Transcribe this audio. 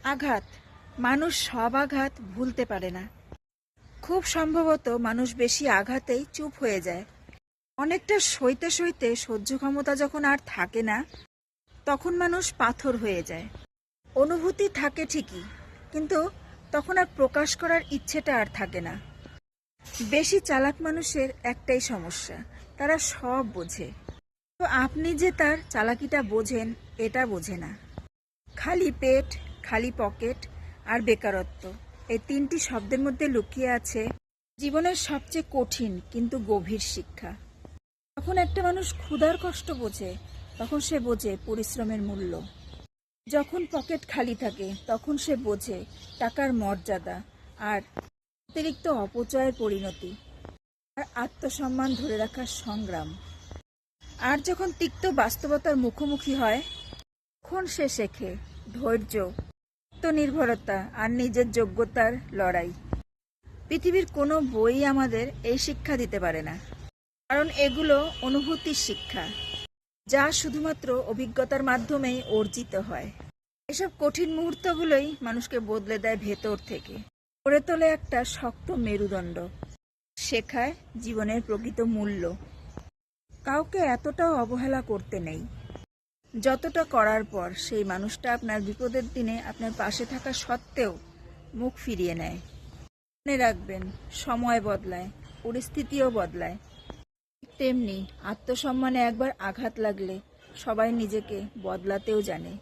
আঘাত। মানুষ সব আঘাত ভুলতে পারে না। খুব সম্ভবত মানুষ বেশি আঘাতেই চুপ হয়ে যায়। অনেকটা সইতে সইতে সহ্য ক্ষমতা যখন আর থাকে না, তখন মানুষ পাথর হয়ে যায়। অনুভূতি থাকে ঠিকই, কিন্তু তখন আর প্রকাশ করার ইচ্ছেটা আর থাকে না। বেশি চালাক মানুষের একটাই সমস্যা, তারা সব বোঝে, তো আপনি যে তার চালাকিটা বোঝেন এটা বোঝে না। খালি পেট, খালি পকেট আর বেকারত্ব, এই তিনটি শব্দের মধ্যে লুকিয়ে আছে জীবনের সবচেয়ে কঠিন কিন্তু গভীর শিক্ষা। যখন একটা মানুষ ক্ষুধার কষ্ট বোঝে, তখন সে বোঝে পরিশ্রমের মূল্য। যখন পকেট খালি থাকে, তখন সে বোঝে টাকার মর্যাদা আর অতিরিক্ত অপচয়ের পরিণতি, আর আত্মসম্মান ধরে রাখার সংগ্রাম। আর যখন তিক্ত বাস্তবতার মুখোমুখি হয়, তখন সে শেখে ধৈর্য, আত্মনির্ভরতা আর নিজের যোগ্যতার লড়াই। পৃথিবীর কোনো বই আমাদের এই শিক্ষা দিতে পারে না, কারণ এগুলো অনুভূতির শিক্ষা, যা শুধুমাত্র অভিজ্ঞতার মাধ্যমেই অর্জিত হয়। এসব কঠিন মুহূর্তগুলোই মানুষকে বদলে দেয় ভেতর থেকে, গড়ে তোলে একটা শক্ত মেরুদণ্ড, শেখায় জীবনের প্রকৃত মূল্য। কাউকে এতটাও অবহেলা করতে নেই যতটা করার পর সেই মানুষটা আপনার বিপদের দিনে আপনার পাশে থাকা সত্ত্বেও মুখ ফিরিয়ে নেয়। মনে রাখবেন, সময় বদলায়, পরিস্থিতিও বদলায়। তেমনি আত্মসম্মানে একবার আঘাত লাগলে সবাই নিজেকে বদলাতেও জানে।